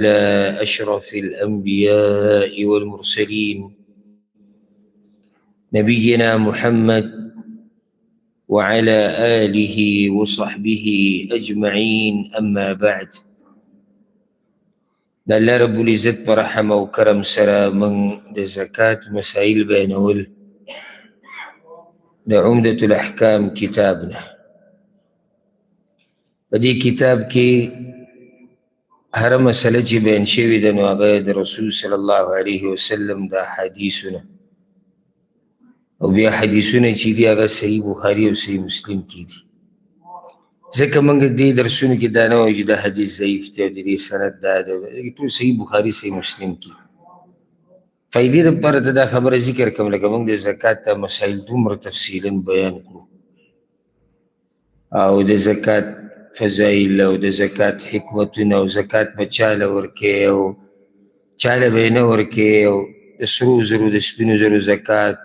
أشرف الأنبياء والمرسلين نبينا محمد وعلى آله وصحبه أجمعين. أما بعد، الله رب العزت برحمه وكرم سرا من زكاة مسائل بينول عمدة الأحكام كتابنا. بدي كتاب كي هر مسئله چې بیان شوې ده نو هغه د رسول صلی الله علیه وسلم دا حدیثونه او بیا حدیثونه چې دي هغه صحیح بخاري او صحیح مسلم کې دي. ځکه موږ دې درسونو کې دا نه وایو چې دا حدیث ضعیف دی او د دې سند دا ده، ټول صحیح بخاري صحیح مسلم کې. فایدې دپاره ته دا خبره ذکر کوم لکه موږ د زکات مسایل دومره تفصیلا بیان کړو او د زکات فضائل او د زکات حکمتونه او زکات به چاله ورکوي او چاله به یې نه ورکوي او د سرو زرو د سپینو زرو زکات،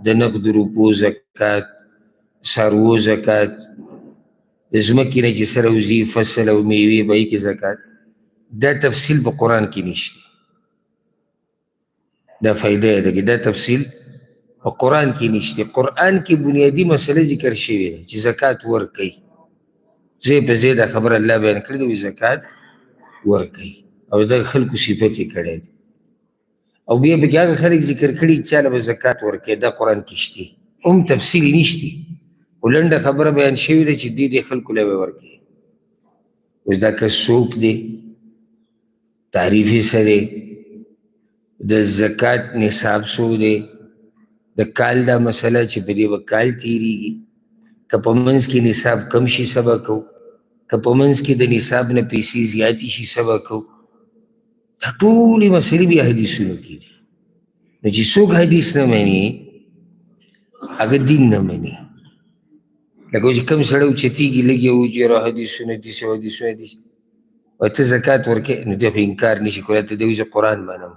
د نقدو روپو زکات، څاروو زکات، د ځمکې نه چې سره وځي فصل او میوې به یې کې زکات. دا تفصیل په قرآن کې نشته. دا فایده یې ده چې دا تفصیل په قرآن کې نشته. قرآن کې بنیادي مسله ذکر شوې ده چې زکات ورکوي. زی په زی دا خبر الله بیان کړی دی زکات ورکوي او د خلکو صفت یې کړی دی او بیا پکې هغه خلک ذکر کړي چې چاله به زکات ورکوي. دا قرآن کې شته، هم تفصیل نشته، خو لنډه خبره بیان شوې ده چې دې خلکو له به ورکوي. اوس دا کس څوک دی، تعریف یې څه دی، د زکات نصاب څو دی، د کال دا مسله چې په دې به کال تېرېږي، که په منځ کې نصاب کم شي سبا کوو، که په منځ کې د نصاب نه پیسې زیاتې شي سبا کوو. دا ټولې مسلې بیا حدیثونو کې دي. نو چې څوک حدیث نه مني هغه دین نه مني. لکه چې کوم سړی اوچتېږي لږ یې وایي چې یاره حدیثونه داسې او حدیثونه داسې او ته زکات ورکوې، نو دی خو انکار نشي کولی. ته دی وایي زه قرآن منم،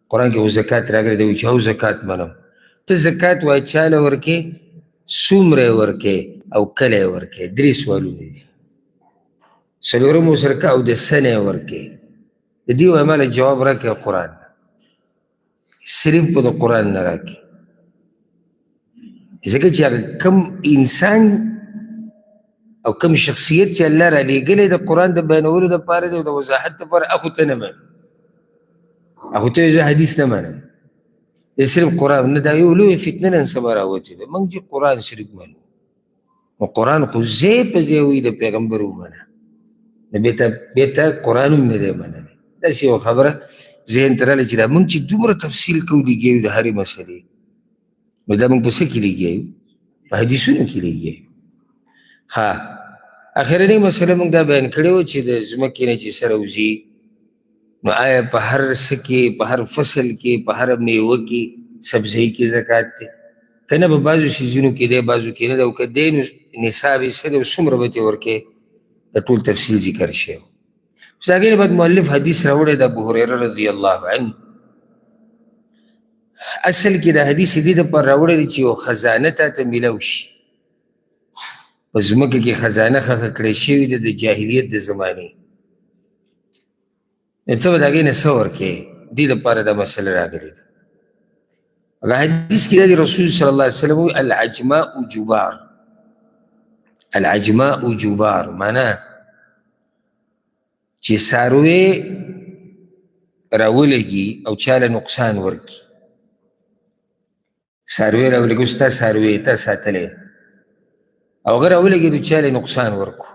قرآن کې خو زکات راغلی، دی وایي چې هو زکات منم. ته زکات وایه چاله ورکوې، څومره ورکوې او کله یې ورکوې. درې سوالونه دي. څلورم ورسره که او د څه نه یې ورکوې. د دې وایه ماله جواب راکړه قرآن، صرف به د قرآن نه راکړې. ځکه چې هغه کم انسان او کم شخصیت چې الله را لېږلی د قرآن د بیانولو دپاره دی او د وضاحت دپاره، هغو ته نه مني. هغو ته زه حدیث نه منم، صرف قرآن نه. دا یو لویه فتنه نن سبا راوتې ده. موږ چې قرآن صرف منو، نو قرآن خو ځای په ځای وایي د پیغمبر ومنه، نو بیا ته قرآن هم نه دی منلی. داسې یوه خبره ذهن ته راغله چې دا موږ چې دومره تفصیل کوو لګیا یو د هرې مسلې، نو دا موږ په څه کې لګیا یو؟ په حدیثونو کې لګیا یو. ښه، اخرنۍ مسله موږ دا بیان کړې وه چې د ځمکې نه چې سره وځي نو آیا په هر څه کې، په هر فصل کې، په هر میوه کې، سبزۍ کې زکات دی که نه؟ په بعضو سیزونو کې دی، بعضو کې نه دی. او که دی نو نصاب یې څه دی او څومره به ترې ورکوې؟ د ټول تفصیل ذکر شوی. اوس د هغې نه بعد مؤلف حدیث راوړی د ابوهریره رضی الله عنه. اصل کې دا حدیث دې دپاره راوړی دی چې یو خزانه تا ته میلاو شي. په ځمکه کې خزانه ښخه کړې شوې ده د جاهلیت د زمانې، نو ته به د هغې نه څه ورکوې؟ دې دپاره دا مسله راغلې ده. هغه حدیث کې دا د رسول صلی الله علیه وسلم وایي العجماء جبار. العجماء جبار معنا چې څاروی راولګي او چاله نقصان ورکړي. څاروی راولګي، اوس تا څاروی تا ساتلی او هغه راولګي نو چاله نقصان ورکړو.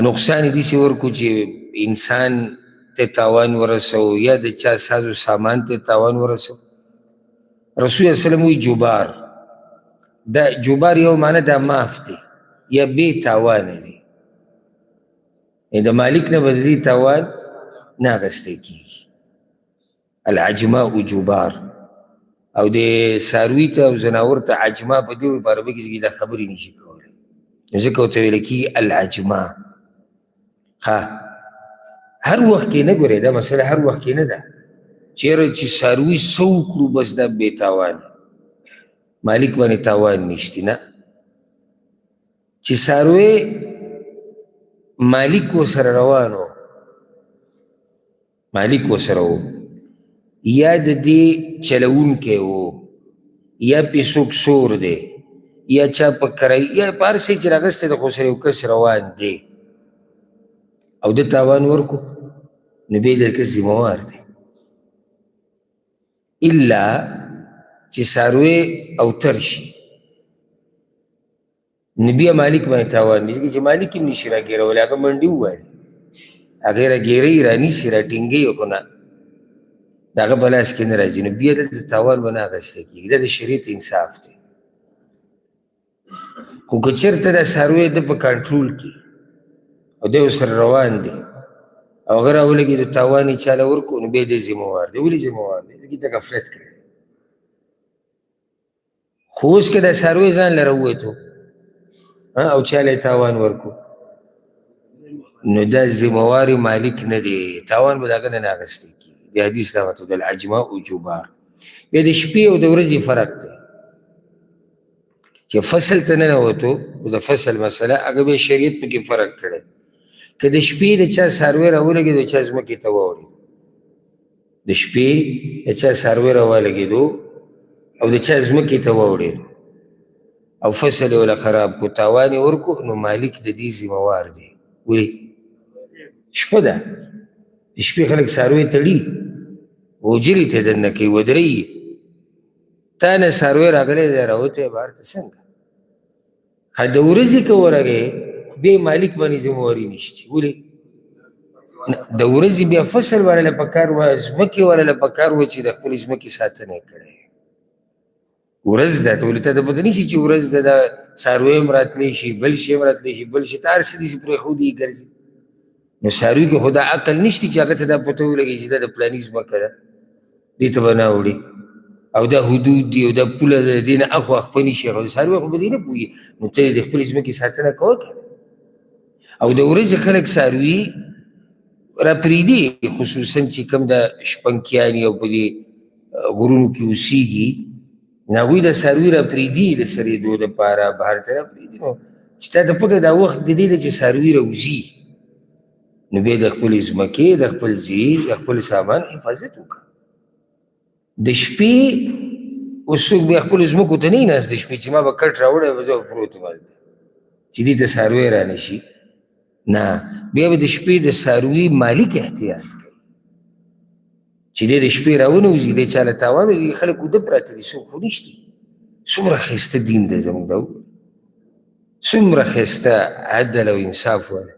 نقصان یې داسې ورکړو چې انسان ته تاوان ورسو یا د چا سازو سامان ته تاوان ورسو. رسول الله وسلم وایي جبار. دا جبار یو معنی دا معاف دی یا بې تاوانه دی، د مالک نه به د دې تاوان نه اخیستی کېږي. العجماء جبار. او د څاروي ته او زناور ته عجمه په دې په عربي کې دا خبرې نشي کولی، نو ځکه ورته ویل کېږي العجمه. ښه، هر وخت کې نه ګورې، دا مسله هر وخت کې نه ده چېرې چې څاروي څه وکړو بس دا بې تاوانه، مالک باندې تاوان نشتی. نه، چې څاروی مالک ورسره روانو، مالک ورسره و، یا د دې چلوونکی و، یا پې څوک سور دی، یا چا په کرایي، یا په هر څه چې راغستی د خو سره یو کس روان دی او ده تاوان ورکو، نو بیا د کس ذمهوار دی. الا چې څاروی اوتر شي نو بیا مالک باندې تاوان دی، ځکه چې مالک هم نشي راګیرولی، هغه منډې ووایي، هغې راګیروي، رانیسي، راټینګوي، خو نه د هغه په لاس کې نه راځي، نو بیا دلته تاوان به نه اخیستی کېږي. دا د شریعت انصاف دی. خو که چېرته دا څاروی ده په کنټرول کې او دی ورسره روان دی او هغه راولګېدو تاوان یې چاله ورکړو، نو بیا دی ذمهوار دی. ولې ذمهوار دی؟ ځکه ده غفلت کړی. خو اوس که دا څاروی ځان له راووتو او چاله یې تاوان ورکړو، نو دا ذمهوار مالک نه دی، تاوان به د هغه نه نه اخیستی کېږي. د حدیث دغه ته د العجماء جبار. بیا د شپې او د ورځې فرق دی. چې فصل ته ننوتو، د فصل مسله هغه بیا شریعت پکې فرق کړی. که د شپې د چا څاروی راولګېدو چا ځمکې ته واوړېدو، د شپې د چا څاروی راولګېدو او د چا ځمکې ته واوړېدو او فصل یې وله خراب کړو، تاوان یې ورکړو، نو مالک د دې ذمهوار دی. ولې؟ شپه ده، د شپې خلک څاروی تړي، اوجرې ته دننه کوي، ودرېږي، تا نه څاروی راغلی دی راوتی بهر ته څنګه؟ د ورځې که ورغې بیا مالک باندې ذمهواري نشته. ولې؟ د ورځې بیا فصل ورله پکار وه، ځمکې ورله پکار وه چې د خپلې ځمکې ساتنه یې کړی. ورځ ده، ته ولې ته د پته نشي چې ورځ ده، دا څاروی هم راتلی شي، بل شي هم راتلی شي، بل شي ته هر څه داسې پرېښودي ګرځي. نو څاروي کې خو دا عقل نشته چې هغه ته دا پته ولګي چې دا د پلاني ځمکه ده، دې ته به نه اوړي او دا حدود دي او دا پوله ده، دې نه اخوا خپه نشي. خو څاروي خو په دې نه پوهېږي، نو ته یې د خپلې ځمکې ساتنه کوه که. او د ورځې خلک څاروي راپرېږدي، خصوصا چې کوم د شپنکیان او په دې غرونو کې اوسېږي، نو هغوی د څاروي راپرېږدي د سرېدو دپاره، بهر ته راپرېږدي. نو چې تا ته پته دا وخت د دې ده چې څاروي راوځي، نو بیا د خپلې ځمکې، د خپل ځای، د خپل سامان حفاظت وکړه. د شپې اوس څوک بیا خپلو ځمکو ته نه ناست، د شپې چې ما به کټ راوړی به زه به پروت یم هلته چې دې ته څاروی را نه شي. نه، بیا به د شپې د څاروي مالک احتیاط کوي چې دی د شپې راونوځي، دی چاله تاوان وځي. خلک اوده پراته دي، څوک خو نشته. څومره ښایسته دین دی زموږ دا، څومره ښایسته عدل او انصاف والا.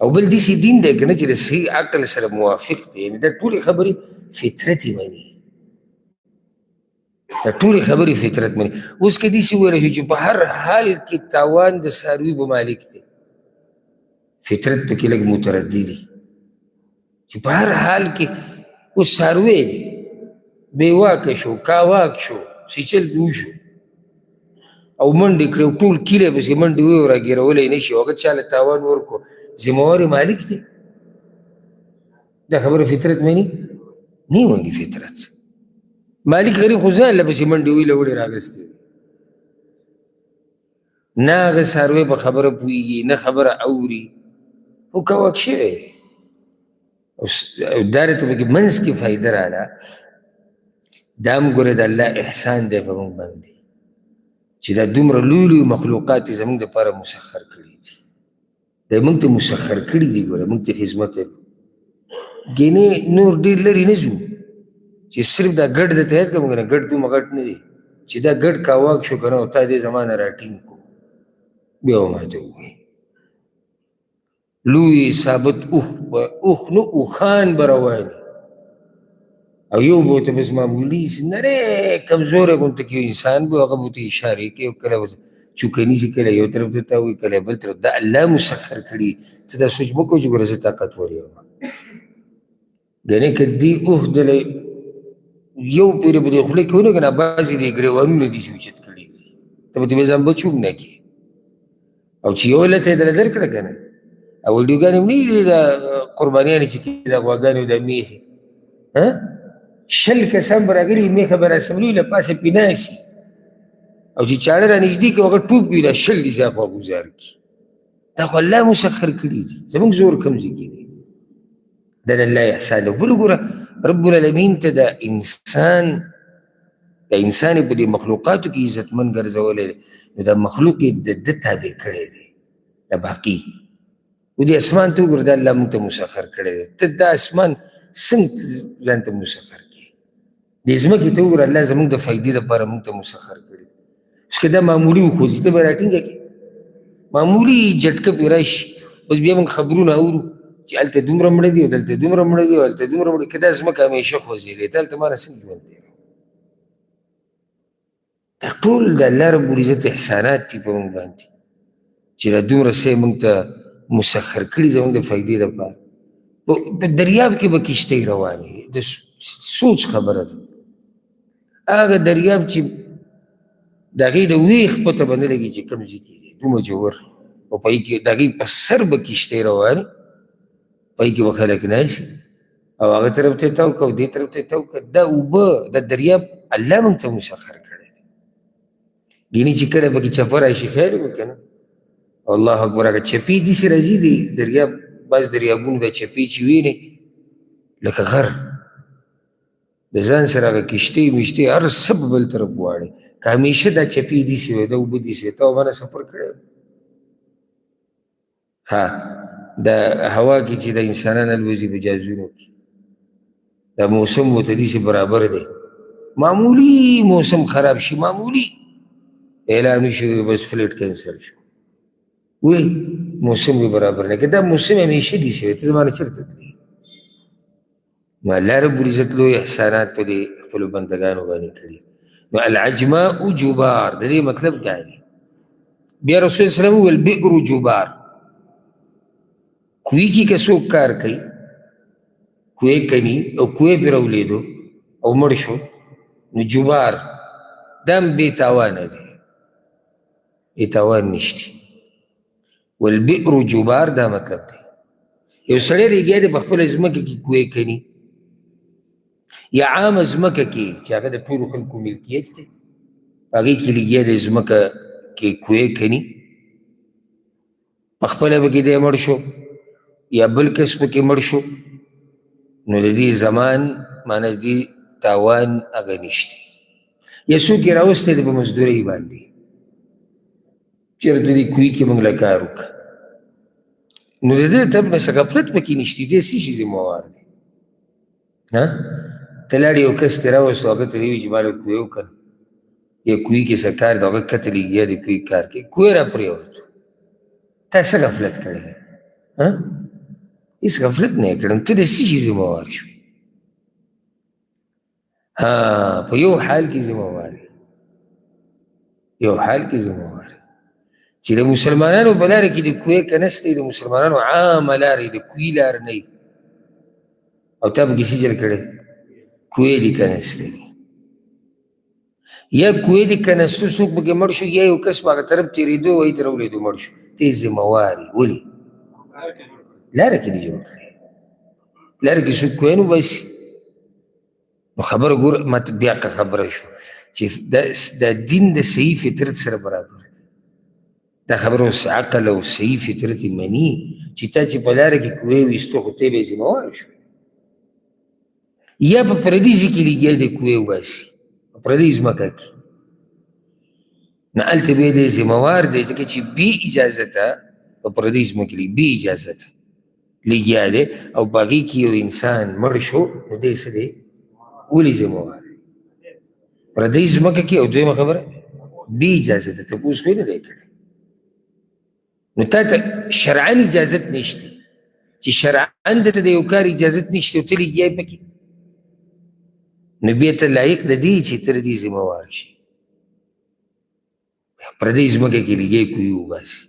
او بل داسې دین دی که نه چې د صحیح عقل سره موافق دی. یعنې دا ټولې خبرې فطرت یې مني، دا ټولې خبرې فطرت مني. اوس که داسې وویلی شو چې په هر حال کې تاوان د څاروي به مالک دی، فطرت پکې لږ متردي دي چې په هر حال کې اوس څاروی دی، بې واکه شو، کاواک شو، سیچل دې وشو او منډې کړې او ټول کیله پسې منډې ویې راګېرولی نه شي، هغه چاله تاوان ورکړو، ذمهوار مالک دی. دا خبره فطرت مني؟ نه مني فطرت. مالک غریب خو ځان له پسې منډې ویله وړې راغستې، نه هغه څاروی په خبره پوهېږي، نه خبره اوري، خو کاواک شوی. دا راته پکې منځ کې فایده راله. دا هم ګوره د الله احسان دی په موږ باندې چې دا دومره لوی لوی مخلوقات یې زموږ دپاره مسخر کړي دي. دا موږ ته مسخر کړي دي، ګوره موږ ته خدمت یې ګینې نور ډېر لرې نه ځو چې صرف دا ګډ درته یاد کړم که نه، ګډ دومره غټ نه دی چې دا ګډ کاواک شو که نه او تا دې زما نه راټینګ کړو، بیا به ماته ووایي لوی ثابت اوښ نه اوښان به روان او یو به ورته بس معمولي نری کمزوری غونته کې انسان به هغه به ورته اشارې کوي او کله به چوکه نیسي، کله یو طرف ته تا وایي، کله بل طرف. دا الله مسخر کړي. ته دا سوچ مه کوه چې ګوره زه طاقتور یم. ګنې که دې اوښ دله یو پورې به دې خولې کې ونه که نه، بعضې دې ګریوانونه داسې اوچت کړي دي، ته به دې ځان بچ هم نه کړي. او چې یو لته یې دله درکړه که نه، او ویډیوګانې هم نه دي دا قربانیانې چې کېږي دا غواګانې او دا میښې، 100 کسان به راغلي، میښه به راسملوي، له پاسه پې ناستي او چې چاړه را نږدې کړي هغه ټوپ کړي، دا 100 دې زیات خواګوزار کړي. دا خو الله مسخر کړي دي، زموږ زور کوم ځای کې دی؟ دا د الله احسان دی. بل وګوره رب العالمین ته د انسان یې په دې مخلوقاتو کې عزتمن ګرځولی دی، نو دا مخلوق یې د ده تابع کړی دی، د باقي. و دې اسمان ته وګوره، دا الله موږ ته مسخر کړی دی. ته دا اسمان څنګه ځان ته مسخر کړي؟ دې ځمکې ته وګوره، الله زموږ د فایدې لپاره موږ ته مسخر کړي. اوس که دا معمولي وخوځي ته به راټینګه کړي؟ معمولي جټکه پرې راشي، اوس بیا موږ خبرونه اورو چې هلته دومره مړه دي او دلته دومره مړه دي او هلته دومره مړه دي. که دا ځمکه همیشه خوځېدې ته هلته ما نه څنګه ژوند دی؟ دا ټول د الله رب العزت احسانات دي په موږ باندې چې دا دومره څه یې موږ ته مسخر کړي زموږ د فایدې لپاره. په دریاب کې به کشتۍ روانې، د سوچ خبره ده. هغه دریاب چې د هغې د ویښ پته به نه لګي چې کوم ځای کې دی، دومره ژور، او په هغې کې د هغې په سر به کشتۍ روانې، په هغې کې به خلک ناستي او هغه طرف ته یې تاو کړه او دې طرف ته یې تاو کړه. دا اوبه د دریاب الله موږ ته مسخر کړی دی. ګینې چې کله پکې چپه راشي خیر وي که نه؟ الله اکبر. هغه چپې داسې راځي د دریاب، بعض دریابونه دا چپې چې وینې لکه غر، د ځان سره هغه کشتۍ مشتۍ هر څه به بل طرف واړې. که همیشه دا چپې داسې وی، دا اوبه داسې وی، تا ومانه سفر کړی و؟ ها د هوا کې چې د انسانان الوځي په جهازونو کې، دا موسم ورته داسې برابر دی. معمولي موسم خراب شي، معمولي اعلان شي بس فلیټ کینسل شو، ولې موسم یې برابر نه. که دا موسم همیشه داسې وی ته زما نه چېرته تلې؟ نو الله رب العزت لوی احسانات په دې خپلو بندګانو باندې کړي. نو العجماء جبار د دې مطلب دا دی. بیا رسول صلی الله علیه وسلم وویل بئر جبار، کوی کې که څوک کار کوي، کوی کني او کوی پرې راولېدو او مړ شو، نو جبار دا هم بې تاوانه دی، بې تاوان نشته. والبئر جبار دا مطلب دی. یو سړی ریګیا دی په خپله ځمکه کې کوی کني، یا عامه ځمکه کې چې هغه د ټولو خلکو ملکیت دی، هغې کې لګیا دی ځمکه کې کوی کني، په خپله پکې دی مړ شو یا بل کس پکې مړ شو، نو د دې زمان معنی د دې تاوان هغه نشته. یا څوک یې راوستی دی په مزدورۍ باندې، چېرته دې کوی کې موږ له کار وکړه، نو د دې طب نه څه غفلت پکې نشته، دې څه شي ذمهوار دی؟ ته لاړې یو کس ترې راوستو، هغه ته دې وایي چې ما له کوی وکړه، یا کوی کې څه کار دی، هغه کته لګیا دی کوی کار کوي، کوی را پرېوتو، تا څه غفلت کړی دی؟ هېڅ غفلت نه یې کړی، ته د څه شي ذمهوار شو؟ په یو حال کې ذمهوار یې، یو حال کې ذمهوار یې چې د مسلمانانو په لاره کې د کوی که نسته، د مسلمانانو عامه لاره د کوی لار نه وي، او تا پکې څه جل کړی؟ کوی دې که نسته دی، یا کوی دې که نستو څوک پکې مړ شو، یا یو کس په هغه طرف تېرېدو وایي ته راولېدو مړ شو، ته یې ذمهوار یې. ولې؟ لاره کې دې جوړ کړی، لاره کې څوک کوی نه وباسي. نو خبره ګوره، ماته بیا که خبره شو چې دا دین د صحیح فطرت سره برابر دی. دا خبره اوس عقل او صحیح فطرت یې مني چې تا چې په لاره کې کوی ویستو، خو ته به یې ذمهوار شو. یا په پردي ځای کې لګیا دی کوی وباسي، په پردۍ ځمکه کې، نو هلته به یې دی ذمهوار دی، ځکه چې بې اجازته په پردۍ ځمکې کې بې اجازته لګیا دی او په هغې کې یو انسان مړ شو، نو دی څه دی؟ ولې ذمهوار دی؟ پردۍ ځمکه کې. او دویمه خبره بې اجازته، تپوس خو یې نه دی کړی، نو تا ته شرعاً اجازت نشته چې شرعاً درته د یو کار اجازت نشته او ته لګیا یې پکې، نو بیا ته لایق د دې چې ته د دې ذمهوار شي. پردۍ ځمکه کې لګیا کوی وباسي،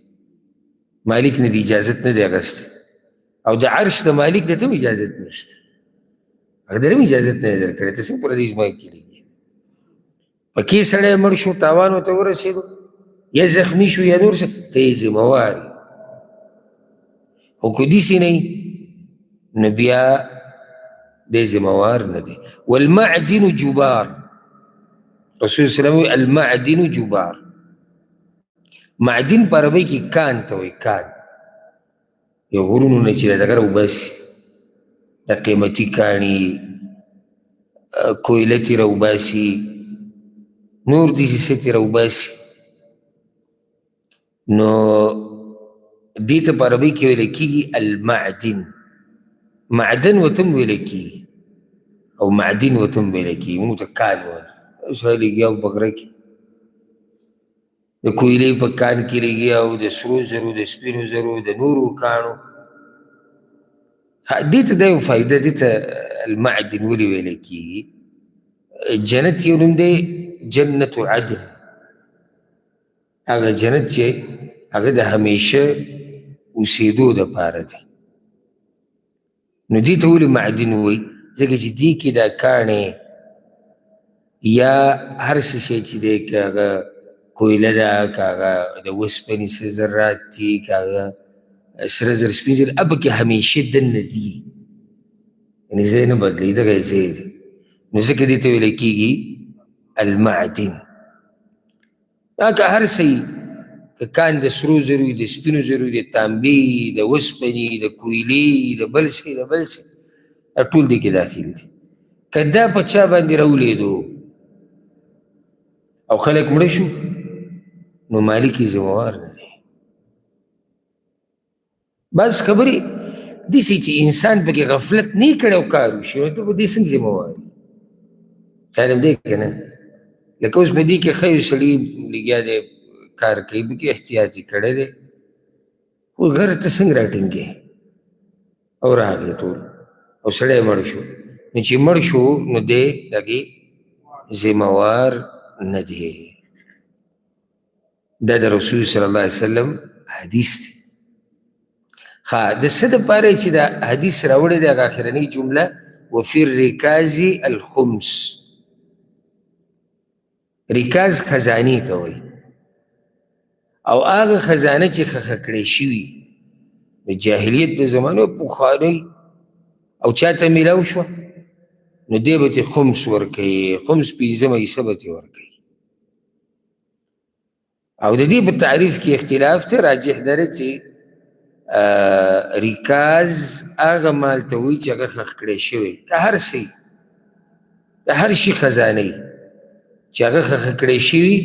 مالک نه د اجازت نه دی اخیستی، او د عرش د مالک د ته هم اجازت نشته، هغه در هم اجازت نه دی درکړی، ته څنګه پردۍ ځمکه کې لګیا؟ پکې سړی مړ شو، تاوان ورته ورسېدو، یا زخمی شو یا نور څه، ته یې ذمهوار یې. خو که داسې نه وي نو بیا دی ذمهوار نه دی. والمعدن جبار، رسول صلی الله علیه وسلم المعدن جبار. معدن په عربۍ کې کان ته وایي، کان یو غرونو نه چې دغه راوباسي د قیمتي کاڼي کویله ترې راوباسي نور داسې څه ترې راوباسي نو دې ته په عربۍ کې ویل کېږي المعدن معدن ورته هم ویل کېږي او معدن ورته هم ویل کېږي موږ ته کان وایي سړی لګیا و په غره کې د کویلې په کان کې لګیا و د سرو زرو د سپینو زرو د نورو کاڼو دې ته دا یو فایده دې ته المعدن ولې ویلی کېږي جنت یو نوم دی جنت عدن هغه جنت چې هغه د همیشه اوسېدو دپاره دی نو دې ته ولې معدن وایي ځکه چې دې کې دا کاڼې یا هر څه شی چې دی که هغه کویله ده که هغه د وسپنې څه ذرات دي که هغه سره زر سپین زر پکې همیشه دننه دي یعنې ځای نه بدلوي دغه ځای دی نو ځکه دې ته ویلی کېږي المعدن که هر څه که کان د سرو زرو د سپینو زرو د تانبې د وسپنې د کویلې د بل څه د بل څه ټول دې کې داخل دي که دا په چا باندې راولیدو او خلک مړه شو نو مالک یې ذموار نه دی بعض خبرې داسې چې انسان پکې غفلت نه یې کړی او کار وشي نو ته په دې څنګه ذموار یې خیال هم دی که نه لکه اوس په دې کې ښه یو سړي لګیا دی کار کوي پکې احتیاط یې کړی دی خو غره ته څنګه راټینګې او راغی ټول او سړی مړ شو نو چې مړ شو نو دی دغې ذموار نه دی دا د رسول صلی الله علیه وسلم حدیث دی د څه دپاره چې دا حدیث راوړی دی هغه اخرنۍ جمله وفي الرکاز الخمس رکاز خزانې ته وایي او هغه خزانه چې خښه کړې شوي د جاهلیت د زمانو پخوانۍ او چاته میلاو شوه نو دی به ترې خمس ورکوي خمس پنځمه حصه به ترې ورکوي او د دې په تعریف کې اختلاف ته راجح داره چې ریکاز هغه مال ته وایي چې هغه خښ کړی شوی د هر څه د هر شي خزانه چې هغه خښ کړی شوي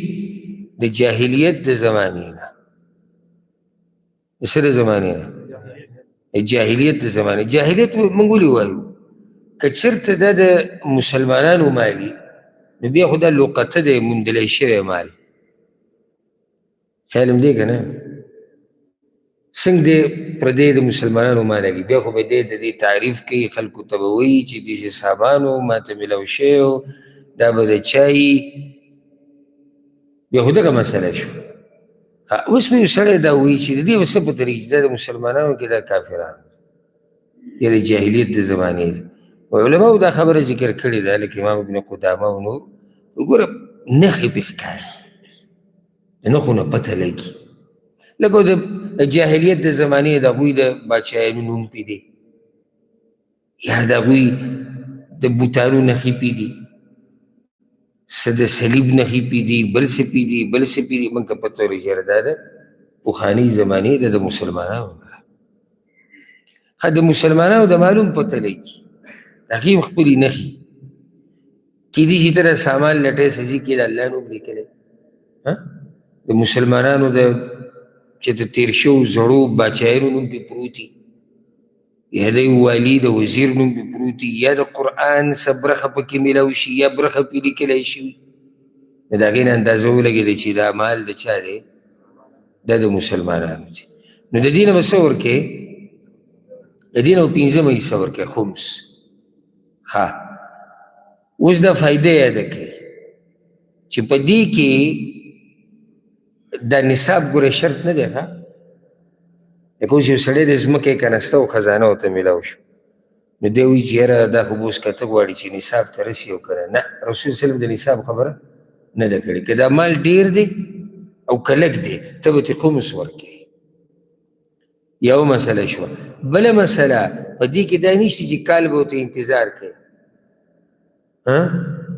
د جاهلیت د زمانې نه د څه د زمانې نه د جاهلیت د زمانې جاهلیت موږ ولې وایو که چېرته دا د مسلمانانو مالي نو بیا خو دا لقطه دی موندلی شوی مال خیال هم دی که نه څنګه دی پردی د مسلمانانو مالوي بیا خو به دی د دې تعریف کوي خلکو ته به وایي چې داسې صحابانو ماته میلاو شوی دا به د چایي بیا خو دغه مسله شو اوس مې یو سړی دا وایي چې د دې به څه په طریقې چې دا د مسلمانانو کې دا کافران یا د جاهلیت د زمانې دي علماو دا خبره ذکر کړې ده لکه امام ابن قدامه او نور وګوره نښې پې ښکاري د نښو نه پته لګي لکه د جاهلیت د زمانې د هغوی د باچایانو نوم پې دی یا د هغوی د بوتانو نښې پې دي څه د صلیب نښې پې دي بل څه پې دي بل څه پې دي موږ ته پته ولګي یاره دا د پخوانۍ زمانې د مسلمانانو نه د مسلمانانو د معلوم پته لګي هغې هم خپلې نښې کیدای شي ته د سامان لټۍ سزي کې د الله نوم لیکلی د مسلمانانو د چې د تیر شوو زړو باچایانو نوم پې پروت وي یا د یو والي د وزیر نوم پې پروت وي یا د قرآن څه برخه پکې میلاو شي یا برخه پې لیکلی شوي نو د هغې نه اندازه ولګېده چې دا مال د چا دی دا د مسلمانانو دی نو د دې نه به څه ورکې د دې نه به پنځمه حصه ورکې خمس اوس دا فایده یاده کوي چې په دې کې دا نصاب ګوره شرط نه دی ښه لکه اوس یو سړی د ځمکې کنسته او خزانه ورته میلاو شو نو دی وایي چې یاره دا خو به اوس کته غواړي چې نصاب ته رسي او که نه رسول صلی د نصاب خبره نه ده کړې که دا مال ډیر دی او که لږ دی ته به ترې خمس ورکوې یو مسله شوه بله مسله په دې کې دا نشته چې کال به ورته انتظار کوي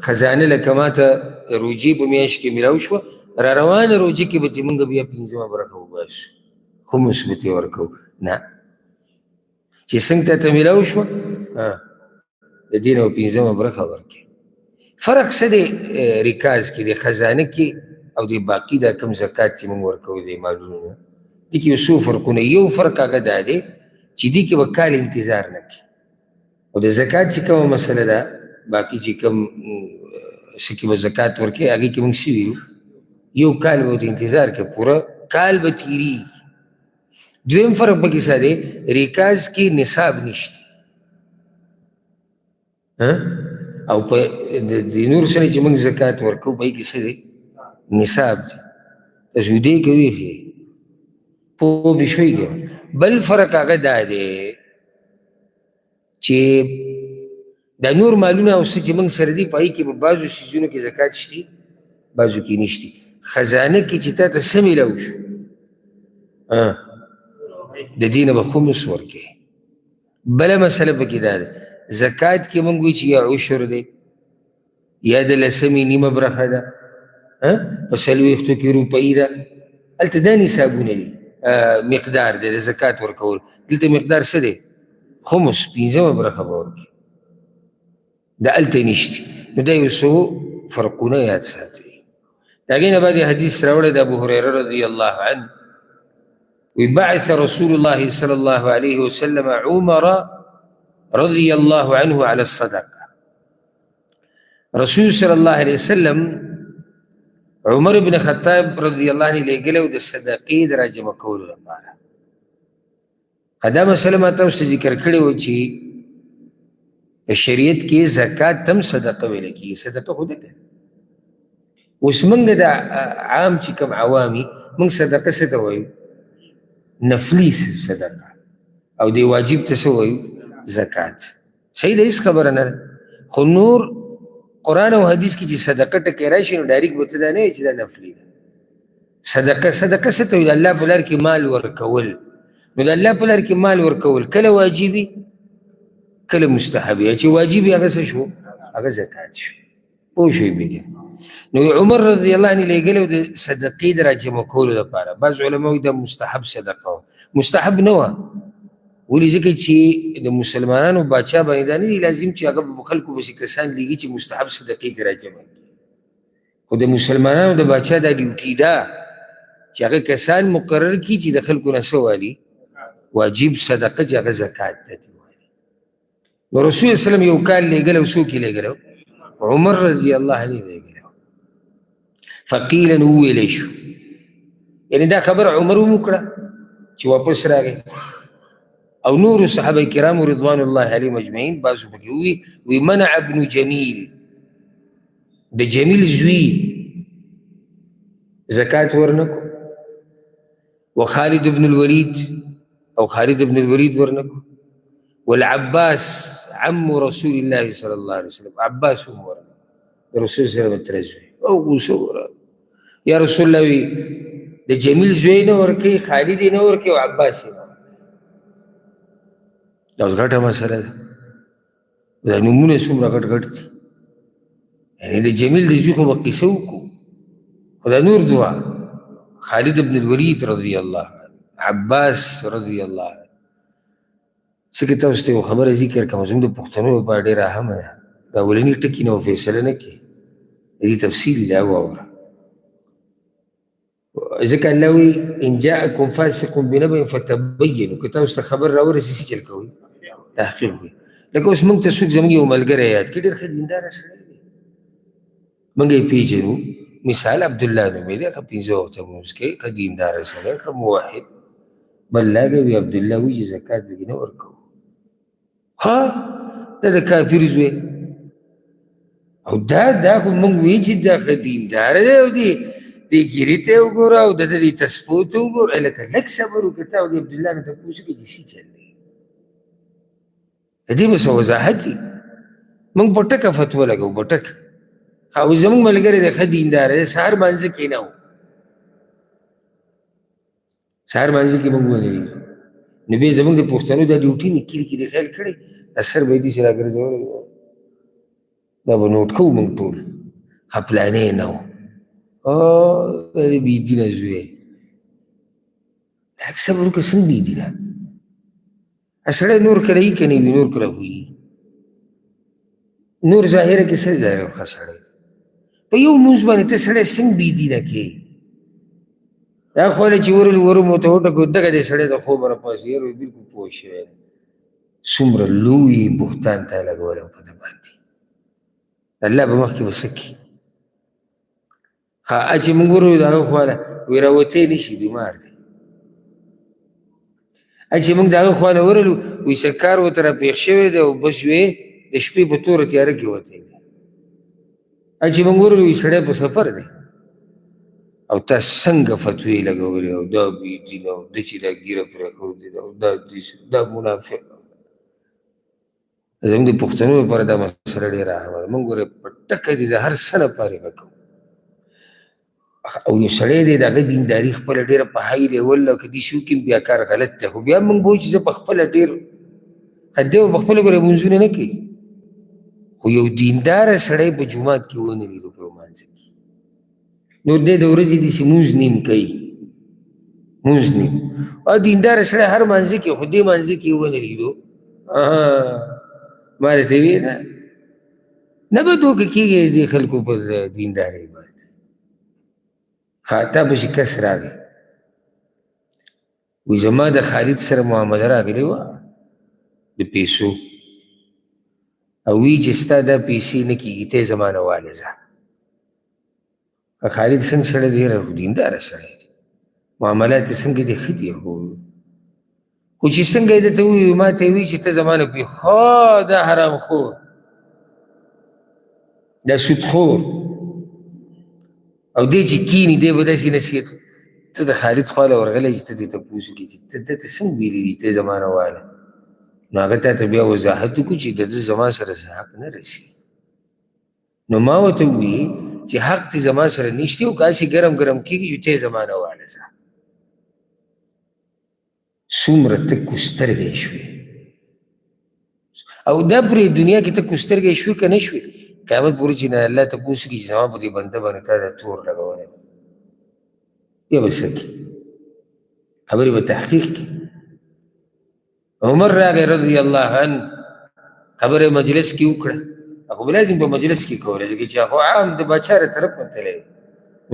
خزانه لکه ماته روجې په میاشت کې میلاو شوه را روانه روجې کې به ترې مونږ بیا پنځمه برخه وباسو خمس به ترې ورکوو نه چې څنګه ته میلاو شوه د دې نه 5مه برخه ورکړي. فرق څه دی ریکاز کې د خزانه کې او د باقي دا کوم زکات چې موږ ورکوو د مالونو نه، دې کې یو څو فرقونه. یو فرق هغه دا دی چې دې کې به کال انتظار نه کوي، او د زکات چې کومه مسله ده باقي چې کوم څه کې به زکات ورکوي هغې کې موږ څه ویو یو کال به ورته انتظار کوي، پوره کال به تېرېږي. دویم فرق پکې څه دی ریکاز کې نصاب نشته او په د نور سره چې موږ زکات ورکوو په هغې کې څه دی نصاب دی. تاسو دې کوي پوه به شوي که. بل فرق هغه دا دی چې دا نور مالونه او څه چې موږ سره دي په هغې کې به بعضو څیزونو کې زکات شتي بعضو کې نشتي. خزانه کې چې تا ته څه میلاو شو د دې نه به خمس ورکوې. بله مسله پکې دا ده زکات کې موږ وایو چې یا عشر دی یا د لسمې نیمه برخه ده په 40 کې روپۍ ده، هلته دا نصابونه دي مقدار دی د زکات ورکول. دلته مقدار څه دی خمس 5مه برخه به ورکړي، دا هلته نشتي. نو دا یو څو فرقونه یاد ساتئ. د هغې نه بعد حدیث راوړی د ابو هریره رضی الله عنه وبعث رسول الله صلى الله عليه وسلم عمر رضي الله عنه على الصدقة. رسول صلى الله عليه وسلم عمر بن خطاب رضي الله عنه لګلو د صدقې د راجمع کولو لپاره. دا مسله ما تاسو ذکر کړې و چې په شریعت کې زکات هم صدقه ویل کېږي. صدقه خو ده اوس موږ د عام چې کوم عوامي موږ صدقه څه ته وایو نفلی صدقه او دی واجب ته څه وایو زکات. صحیح ده هېڅ خبره نه ده. خو نور قرآن او حدیث کې چې صدقه ټکی راشي نو ډایرکټ به ته دا نه وایي چې دا نفلي ده. صدقه څه ته وایي د الله په لار کې مال ورکول. نو د الله په لار کې مال ورکول کله واجبي کله مستحبي. چې واجبي هغه څه شو هغه زکات شو. پوه شوئ بګې. نو عمر رضی الله عنه لېږلی و د صدقې د راجمع کولو لپاره. بعض علما وایي دا مستحب صدقه وه. مستحب نه وه. ولې ځکه چې د مسلمانانو باچا باندې دا نه دي لازم چې هغه په خلکو پسې کسان لېږي چې مستحب صدقې ته راجمع کړي. خو د مسلمانانو د باچا دا ډیوټي ده چې هغه کسان مقرر کړي چې د خلکو نه څه والي واجب صدقه چې هغه زکات ته والي. نو رسول صلی الله علیه وسلم یو کال لېږلی و څوک یې لېږلی و عمر رضی الله عنه لېږلی و. فقیلا وویلی شو یعنې دا خبر عمر هم وکړه چې واپس راغی او نور صحابه کرامو رضوان الله علیهم اجمعین بعضو پکې وی منع ابن جمیل د جمیل زوی زکات ورنکو وخالد بن الولید او خالد بن الولید ورنکو والعباس عم رسول الله صلی الله علیه وسلم عباس هم ورنکو رسول صلی الله علیه وسلم او غوسه یا رسول الله وی د جمیل زوی نه ورکوي خالد یې نه ورکوي او عباس یې نه ورکوي. دا اوس غټه مسله ده. دا نومونه څومره غټ غټ دي. یعنې د جمیل د زوی خو به قصه وکړو خو دا نور دعا خالد بن الولید رضی الله عنه عباس رضی الله عنه. څه کې تاسو ته یو خبره ذکر کوم زموږ د پښتنو لپاره ډېره اهمه ده. دا اولني ټکي نه فیصله نه کوي د دې تفصیل دی واوره. ځکه الله وایي ان جاءکم فاسق بنبأ فتبینوا که تاسو ته خبر راورسي څه چل کوئ تحقیق وکړئ. لکه اوس موږ ته څوک زموږ یو ملګری یاد کړي ډېر ښه دینداره سړی دی موږ یې پېژنو مثال عبدالله نومې دی ښه 5 وخته لمونځ کوي ښه دینداره سړی ښه موحد بل لاګه وي عبدالله وایي چې زکات پکې نه ورکوو. ها دا د کافر زوی او دا خو موږ وایي چې دا ښه دینداره دی او دی ګیري ته وګوره او د دې تسبو ته وګوره لکه لږ صبر وکړه تا او د عبدالله نه تپوس وکړه چې څه چل دی د دې به څه وضاحت وي. موږ په ټکه فتوا لګوو په ټکه او زموږ ملګری دی ښه دینداره دی سهار مانځه کې نه و سهار مانځه کې موږ ونوي نو بیا زموږ د پښتنو دا ډیوټي مې کلي کې د خیال کړی اثر به یې داسې راګرځولی دا به نوټ کوو موږ ټول ښه پلانې نه و دا د بېدینه زوی لږ صبر وکړه څنګه بېدینه سړی نور کله یي که نه وي نور کله وي نور ظاهره کې څه ظاهره ښه سړی په یو لمونځ باندې ته سړی څنګه بېدینه کوې دا خواله چې ورمو ته وټکو دغه دی سړی د خوب راپاڅي یاره بلکل پوه شوی څومره لوی بهتان ته یې لګولی په ده باندې الله به مخکې به څه کړي چې موږ ورو د هغه خواله وایي راوتی نه شي بیمار دی چې موږ د هغه خواله ورلو وایي څه کار ورته راپېښ شوی دی او بس ویې د شپې په توره تیاره کې وتی دی چې موږ ورلو وایي سړی په سفر دی او تا څنګه فتوې لګولې او دا بېدینه او ده چې دا ږیره پرېښودې ده او دا منافق زموږ د پښتنو لپاره دا مسله ډېره اهمه ده موږ ګوره په ټکه دي د هر څه نه فارغه کوو او یو سړی دی د هغه دینداري خپله ډېره په های لیول او که داسې وکړي بیا کار غلط دی خو بیا موږ به وایو چې زه په خپله ډېر دی به په خپله ګوره لمونځونه نه کوي خو یو دینداره سړی په جومات کې ونه لیدو په لمانځه کې نو دی د ورځې داسې مونځ نیم کوي مونځ نیم او دینداره سړی هر مانځه کې خو دې مانځه کې ونه لیدو ما درته ویې نه به دوکه کېږي دې خلکو په دیندارۍ باندې تا پسې کس راغی وایي زما د خالد سره معامله راغلې وه د پیسو او وی چې ستا دا پیسې نه کېږي ته یې زما نه واله ځه خالد څنګه سړی دی دینداره سړی دی معاملات یې څنګه دي ښه دي خو چې څنګه یې درته ووایي ما ته یې وایي چې ته زما نه دا حرام خور دا سودخور او دی چې کیني دی به داسې نصیحت ته د خالد خواله ورغلی چې ته دې تپوس وکړي چې ته دته څنګه ویلي دي ته زما نه واله نو هغه تا ته بیا وضاحت وکړو چې د ده زما سره څه حق نه رسي نو ما ورته ووایي چې حق دې زما سره نشته او که هسې ګرم ګرم کېږي چې ته یې زما نه واله ځه څومره ته کوسترګی شوې او دا پرې دنیا کې ته کوسترګی شوې که نه شوې قیامت پورې چې نه الله تپوس وکړي چې زما په دې بنده باندې تا دا تور لګولی بیا به څه کړي خبرې به تحقیق کړي عمر راغی رضی الله عنه خبره مجلس کې وکړه خو به لازم په مجلس کې کوله ځکه چې هغه عام د باچا د طرف نه تللی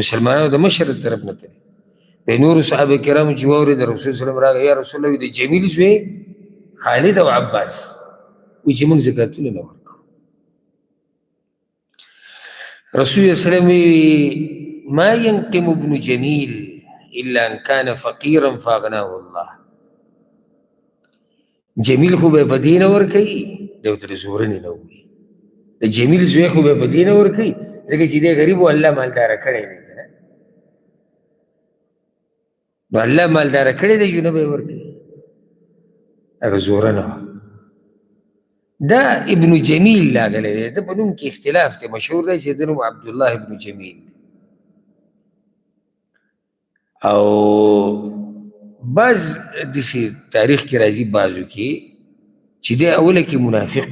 مسلمانانو د مشر د طرف نه تللی د نورو صحابه کرامو چې واورېد رسول سلم راغی یا رسول الله د جمیل زوی خالد او عباس وایي چې موږ زکاتونه نه ورکوو رسول سلم ما ينقم ابن جميل الا ان كان فقيرا فاغناه الله جمیل خو به په دې نه ورکوي دی ورته د زورنې نه ووایي د جمیل زوی خو به په دې نه ورکوي ځکه چې دی غریب و الله مالداره کړی دی که نه نو الله مالداره کړی دی جو نه به یې ورکوي هغه زورنه وه دا ابن جمیل لاغلی دی ده په نوم کې اختلاف دی مشهور دی چې د نوم عبدالله ابن جمیل او بعض داسې تاریخ کې راځي بعضو کې چې دی اوله کې منافق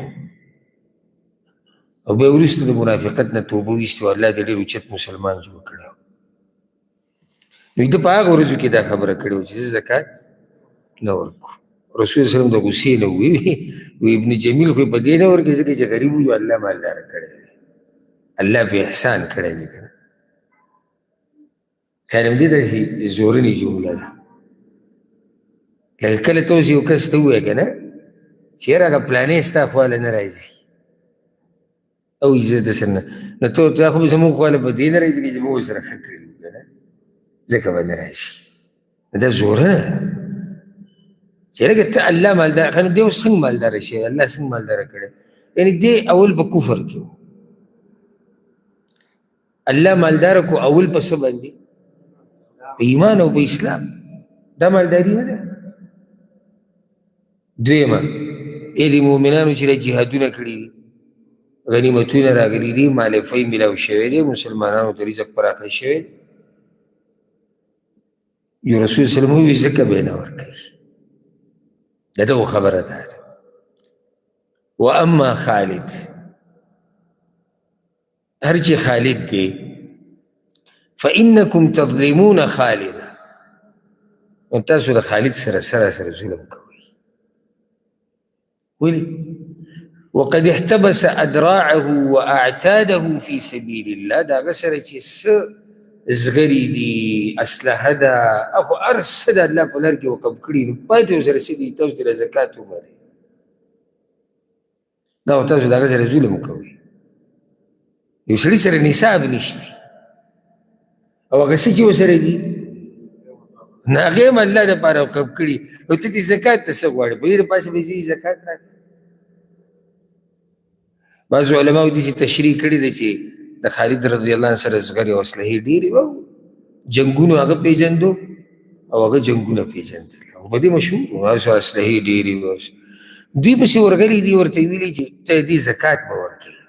او بیا وروسته د منافقت نه توبه ویستې او الله دې ډېر اوچت مسلمان جوړ کړی نو ده په هغه ورځو کې دا خبره کړې وه چې زه زکات نه ورکړو رسول سلم د غصې نه ووایي ابن جمیل خو په دې نه ورکوي ځکه چې غریب وي الله مالداره کړی دی الله پې احسان کړی دی که نه خیر همدې داسې زورنې جمله ده لکه کله ته اوس یو کس ته ووایه که نه چې یاره هغه پلانې ستا خواله نه راځي او زه درسره نه نو تا خو به زمونږ خواله په دې نه راځي چې موږ ورسره ښه کړي وو که نه ځکه به نه راځي دا زورنه ده چې لکه ته الله مالدار ښه نو دی اوس څنګه مالداره شي الله څنګه مالداره کړی یعنې دی اول په کفر کې و الله مالداره کو اول په څه باندې په ایمان او په اسلام دا مالداري نه ده دویمه د مؤمنانو چې جهادونه کړي دي غنیمتونه راغلي دي مالفۍ میلاو شوی دی مسلمانانو ته رزق پراخه شوی دی یو رسول سلم ووایي ځکه به یې نه ورکوي د دغو خبره دا ده واما خالد هر چې خالد دی فانکم تظلمون خالدا نو تاسو د خالد سره سره ظلم کوئ ولي وقد احتبس أدراعه وأعتاده في سبيل الله دا غسر چې زغري دي اسلحه ده اخو ارس ده الله په لار کې وقف کړي نو پای ته ورسې دي تاسو د زکات ومنئ دا تاسو د هغه سره ظلم کوئ یو سړي سره نصاب نشته او هغه څه چې ورسره دي نو هغې هم الله دپاره وقف کړي نو ته دې زکات ته څه غواړې په دې د پاسه به زه زکات راکړم بعضو علماو داسې تشریح کړې ده چې د خالد رضی الله عنه سره زغرې او اسلحې ډېرې وو جنګونو هغه پېژندو او هغه جنګونه پېژندل او په دې مشهور وو هغه اسلحې ډېرې وو دوی پسې ورغلي دي ورته ویلي چې ته دې زکات به ورکوې